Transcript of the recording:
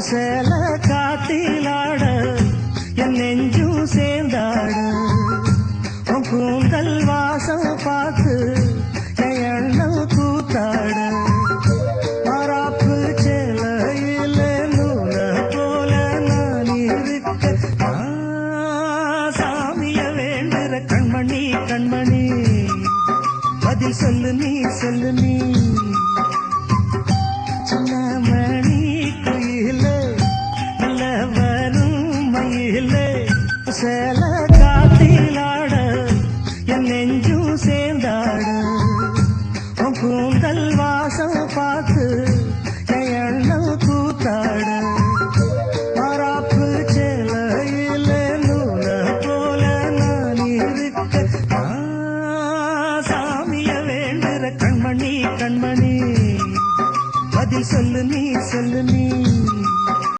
சேல காத்திலாட என் நெஞ்சும் சேர்ந்தாட உன் கூந்தல் வாசம் பார்த்து என் எண்ணம் கூத்தாட மாறாப்பு சேலையில நூல போல நான் இருக்க சாமிய வேண்டுற கண்மணி கண்மணி பதில் சொல்லு நீ சொல்லு நீ மணி குயிலே நல்ல வரும் மயிலே சேல